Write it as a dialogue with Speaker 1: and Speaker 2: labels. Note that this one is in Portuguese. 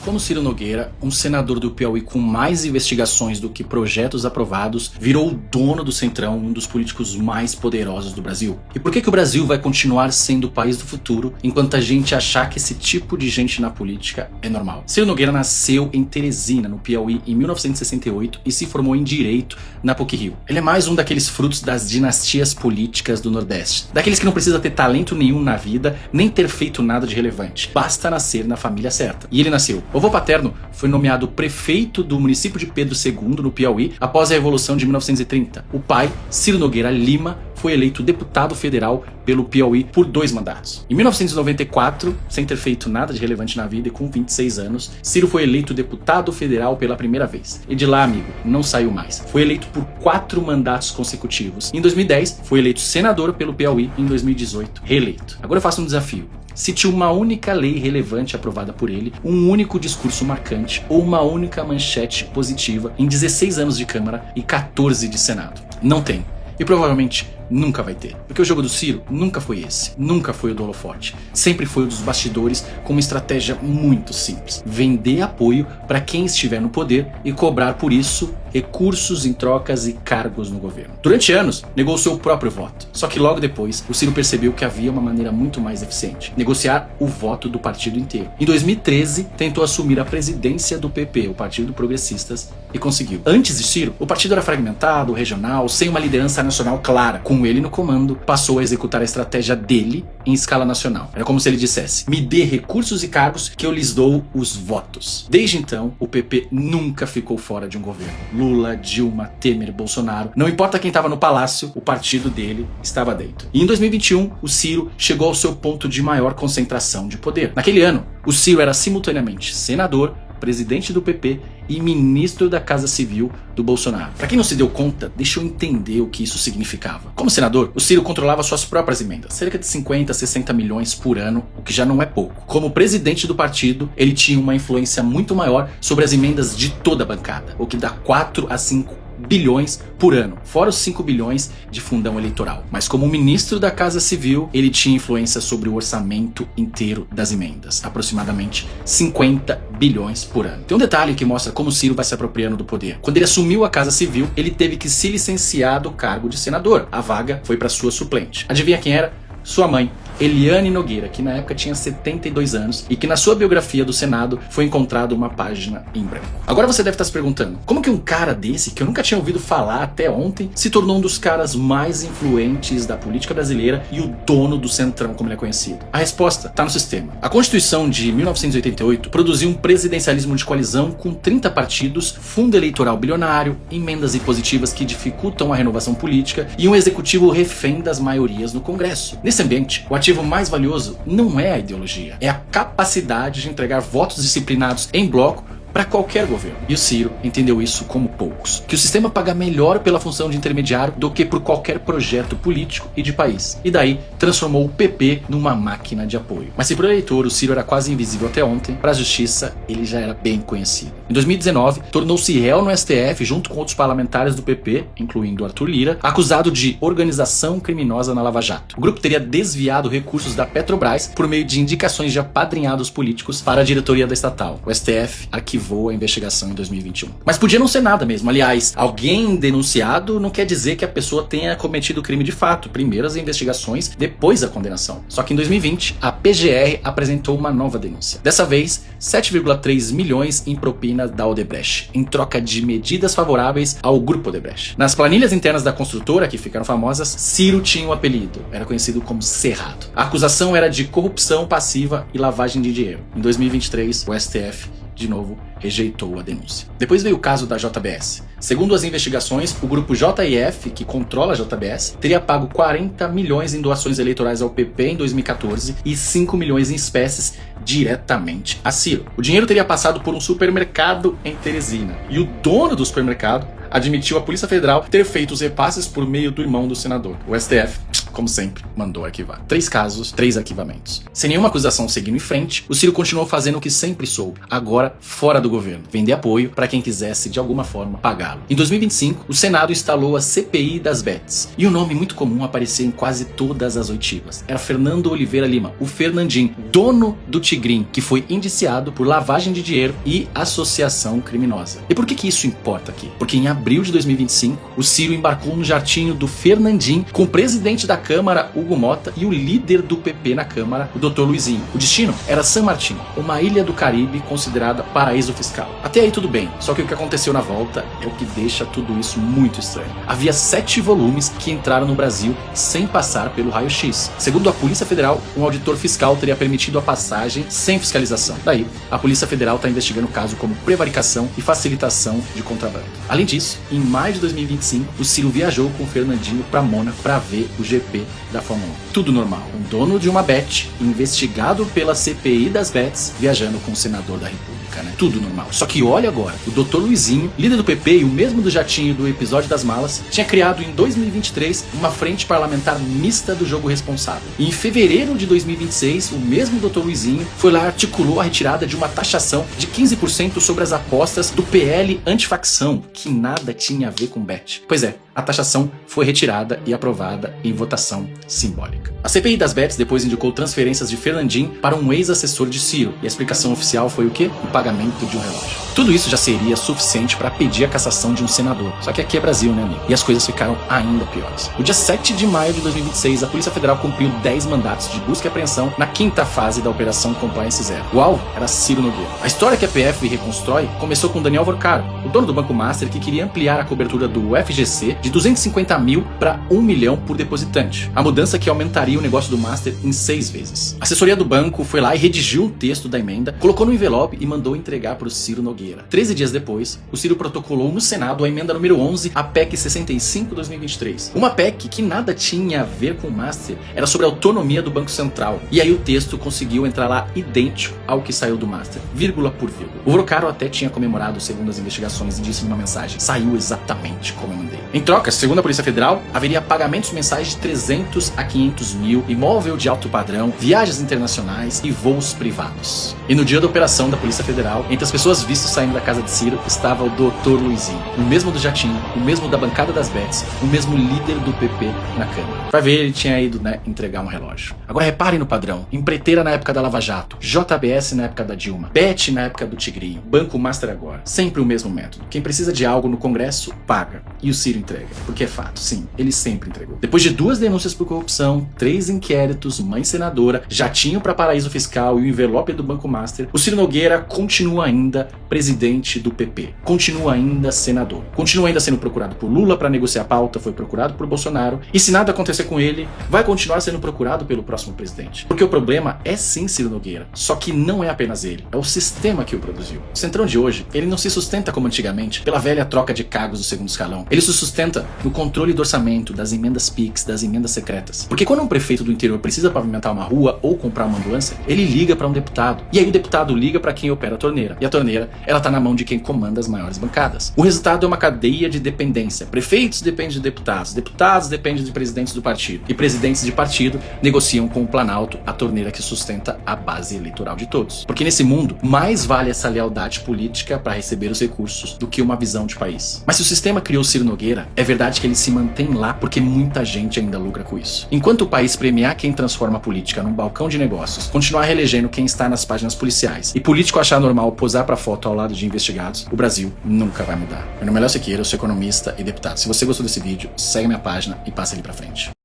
Speaker 1: Como Ciro Nogueira, um senador do Piauí com mais investigações do que projetos aprovados, virou o dono do Centrão, um dos políticos mais poderosos do Brasil? E por que o Brasil vai continuar sendo o país do futuro, enquanto a gente achar que esse tipo de gente na política é normal? Ciro Nogueira nasceu em Teresina, no Piauí, em 1968 e se formou em Direito na PUC-Rio. Ele é mais um daqueles frutos das dinastias políticas do Nordeste. Daqueles que não precisa ter talento nenhum na vida, nem ter feito nada de relevante. Basta nascer na família certa. E ele nasceu. O avô paterno foi nomeado prefeito do município de Pedro II, no Piauí, após a Revolução de 1930. O pai, Ciro Nogueira Lima, foi eleito deputado federal pelo Piauí por 2 mandatos. Em 1994, sem ter feito nada de relevante na vida e com 26 anos, Ciro foi eleito deputado federal pela primeira vez. E de lá, amigo, não saiu mais. Foi eleito por 4 mandatos consecutivos. Em 2010, foi eleito senador pelo Piauí. Em 2018, reeleito. Agora eu faço um desafio. Cite uma única lei relevante aprovada por ele, um único discurso marcante ou uma única manchete positiva em 16 anos de Câmara e 14 de Senado. Não tem. E provavelmente nunca vai ter. Porque o jogo do Ciro nunca foi esse. Nunca foi o do holofote. Sempre foi o dos bastidores, com uma estratégia muito simples. Vender apoio para quem estiver no poder e cobrar por isso recursos em trocas e cargos no governo. Durante anos, negou seu próprio voto. Só que logo depois, o Ciro percebeu que havia uma maneira muito mais eficiente: negociar o voto do partido inteiro. Em 2013, tentou assumir a presidência do PP, o Partido Progressistas, e conseguiu. Antes de Ciro, o partido era fragmentado, regional, sem uma liderança nacional clara. Com ele no comando, passou a executar a estratégia dele em escala nacional. Era como se ele dissesse: me dê recursos e cargos que eu lhes dou os votos. Desde então, o PP nunca ficou fora de um governo. Lula, Dilma, Temer, Bolsonaro, não importa quem estava no palácio, o partido dele estava dentro. E em 2021, o Ciro chegou ao seu ponto de maior concentração de poder. Naquele ano, o Ciro era simultaneamente senador, presidente do PP e ministro da Casa Civil do Bolsonaro. Para quem não se deu conta, deixa eu entender o que isso significava. Como senador, o Ciro controlava suas próprias emendas, cerca de 50 a 60 milhões por ano, o que já não é pouco. Como presidente do partido, ele tinha uma influência muito maior sobre as emendas de toda a bancada, o que dá 4 a 5 bilhões por ano, fora os 5 bilhões de fundão eleitoral. Mas como ministro da Casa Civil, ele tinha influência sobre o orçamento inteiro das emendas, aproximadamente 50 bilhões por ano. Tem um detalhe que mostra como Ciro vai se apropriando do poder. Quando ele assumiu a Casa Civil, ele teve que se licenciar do cargo de senador. A vaga foi para sua suplente. Adivinha quem era? Sua mãe, Eliane Nogueira, que na época tinha 72 anos e que na sua biografia do Senado foi encontrado uma página em branco. Agora você deve estar se perguntando, como que um cara desse, que eu nunca tinha ouvido falar até ontem, se tornou um dos caras mais influentes da política brasileira e o dono do Centrão, como ele é conhecido? A resposta está no sistema. A Constituição de 1988 produziu um presidencialismo de coalizão com 30 partidos, fundo eleitoral bilionário, emendas impositivas que dificultam a renovação política e um executivo refém das maiorias no Congresso. Nesse ambiente, o ativo mais valioso não é a ideologia, é a capacidade de entregar votos disciplinados em bloco para qualquer governo. E o Ciro entendeu isso como poucos. Que o sistema paga melhor pela função de intermediário do que por qualquer projeto político e de país. E daí transformou o PP numa máquina de apoio. Mas se para o eleitor o Ciro era quase invisível até ontem, para a justiça ele já era bem conhecido. Em 2019, tornou-se réu no STF junto com outros parlamentares do PP, incluindo Arthur Lira, acusado de organização criminosa na Lava Jato. O grupo teria desviado recursos da Petrobras por meio de indicações de apadrinhados políticos para a diretoria da estatal. O STF arquivou a investigação em 2021. Mas podia não ser nada mesmo. Aliás, alguém denunciado não quer dizer que a pessoa tenha cometido crime de fato. Primeiro as investigações, depois a condenação. Só que em 2020, a PGR apresentou uma nova denúncia. Dessa vez, 7,3 milhões em propina da Odebrecht, em troca de medidas favoráveis ao grupo Odebrecht. Nas planilhas internas da construtora, que ficaram famosas, Ciro tinha um apelido. Era conhecido como Cerrado. A acusação era de corrupção passiva e lavagem de dinheiro. Em 2023, o STF de novo, rejeitou a denúncia. Depois veio o caso da JBS. Segundo as investigações, o grupo JF, que controla a JBS, teria pago 40 milhões em doações eleitorais ao PP em 2014 e 5 milhões em espécies diretamente a Ciro. O dinheiro teria passado por um supermercado em Teresina. E o dono do supermercado admitiu à Polícia Federal ter feito os repasses por meio do irmão do senador. O STF como sempre, mandou arquivar. 3 casos, 3 arquivamentos. Sem nenhuma acusação seguindo em frente, o Ciro continuou fazendo o que sempre soube, agora fora do governo, vender apoio para quem quisesse de alguma forma pagá-lo. Em 2025, o Senado instalou a CPI das bets, e um nome muito comum aparecia em quase todas as oitivas. Era Fernando Oliveira Lima, o Fernandinho, dono do Tigrinho, que foi indiciado por lavagem de dinheiro e associação criminosa. E por que isso importa aqui? Porque em abril de 2025, o Ciro embarcou no jatinho do Fernandinho com o presidente da Câmara, Hugo Mota, e o líder do PP na Câmara, o Dr. Luizinho. O destino era San Martín, uma ilha do Caribe considerada paraíso fiscal. Até aí tudo bem, só que o que aconteceu na volta é o que deixa tudo isso muito estranho. Havia 7 volumes que entraram no Brasil sem passar pelo raio-x. Segundo a Polícia Federal, um auditor fiscal teria permitido a passagem sem fiscalização. Daí, a Polícia Federal está investigando o caso como prevaricação e facilitação de contrabando. Além disso, em maio de 2025, o Ciro viajou com o Fernandinho para Mônaco para ver o GP da Fórmula 1. Tudo normal. Um dono de uma bet, investigado pela CPI das bets, viajando com o senador da República, né? Tudo normal. Só que olha agora, o Dr. Luizinho, líder do PP e o mesmo do jatinho do episódio das malas, tinha criado em 2023 uma frente parlamentar mista do jogo responsável. E em fevereiro de 2026, o mesmo Dr. Luizinho foi lá e articulou a retirada de uma taxação de 15% sobre as apostas do PL antifacção, que nada tinha a ver com bet. Pois é, a taxação foi retirada e aprovada em votação simbólica. A CPI das bets depois indicou transferências de Fernandinho para um ex-assessor de Ciro, e a explicação oficial foi o quê? O pagamento de um relógio. Tudo isso já seria suficiente para pedir a cassação de um senador. Só que aqui é Brasil, né, amigo? E as coisas ficaram ainda piores. No dia 7 de maio de 2026, a Polícia Federal cumpriu 10 mandatos de busca e apreensão na 5ª fase da Operação Compliance Zero. O alvo era Ciro Nogueira. A história que a PF reconstrói começou com Daniel Vorcaro, o dono do Banco Master, que queria ampliar a cobertura do FGC de 250 mil para 1 milhão por depositante. A mudança que aumentaria o negócio do Master em 6 vezes. A assessoria do banco foi lá e redigiu um texto da emenda, colocou no envelope e mandou entregar para o Ciro Nogueira. 13 dias depois, o Ciro protocolou no Senado a emenda número 11, a PEC 65/2023. Uma PEC que nada tinha a ver com o Master, era sobre a autonomia do Banco Central. E aí o texto conseguiu entrar lá idêntico ao que saiu do Master, vírgula por vírgula. O Vorcaro até tinha comemorado, segundo as investigações, e disse numa mensagem: saiu exatamente como eu mandei. Em troca, segundo a Polícia Federal, haveria pagamentos mensais de 300 a 500 mil, imóvel de alto padrão, viagens internacionais e voos privados. E no dia da operação da Polícia Federal, entre as pessoas vistas saindo da casa de Ciro, estava o Dr. Luizinho, o mesmo do jatinho, o mesmo da bancada das bets, o mesmo líder do PP na Câmara. Vai ver, ele tinha ido, né, entregar um relógio. Agora reparem no padrão: empreiteira na época da Lava Jato, JBS na época da Dilma, Bet na época do Tigrinho, Banco Master agora. Sempre o mesmo método. Quem precisa de algo no Congresso, paga. E o Ciro entrega. Porque é fato, sim, ele sempre entregou. Depois de 2 denúncias por corrupção, 3 inquéritos, mãe senadora, jatinho para paraíso fiscal e o envelope do Banco Master, o Ciro Nogueira continua ainda presidente do PP. Continua ainda senador. Continua ainda sendo procurado por Lula para negociar a pauta, foi procurado por Bolsonaro. E se nada acontecer com ele, vai continuar sendo procurado pelo próximo presidente. Porque o problema é sim Ciro Nogueira. Só que não é apenas ele, é o sistema que o produziu. O Centrão de hoje, ele não se sustenta como antigamente pela velha troca de cargos do segundo escalão. Ele se sustenta no controle do orçamento, das emendas PIX, das emendas secretas. Porque quando um prefeito do interior precisa pavimentar uma rua ou comprar uma ambulância, ele liga para um deputado. E aí o deputado liga para quem opera a torneira. E a torneira, ela tá na mão de quem comanda as maiores bancadas. O resultado é uma cadeia de dependência. Prefeitos dependem de deputados, deputados dependem de presidentes do partido, e presidentes de partido negociam com o Planalto a torneira que sustenta a base eleitoral de todos. Porque nesse mundo, mais vale essa lealdade política para receber os recursos do que uma visão de país. Mas se o sistema criou Ciro Nogueira, é verdade que ele se mantém lá porque muita gente ainda lucra com isso. Enquanto o país premiar quem transforma a política num balcão de negócios, continuar reelegendo quem está nas páginas policiais e político achar normal posar para foto ao lado de investigados, o Brasil nunca vai mudar. Meu nome é Léo Siqueira, eu sou economista e deputado. Se você gostou desse vídeo, segue minha página e passa ele pra frente.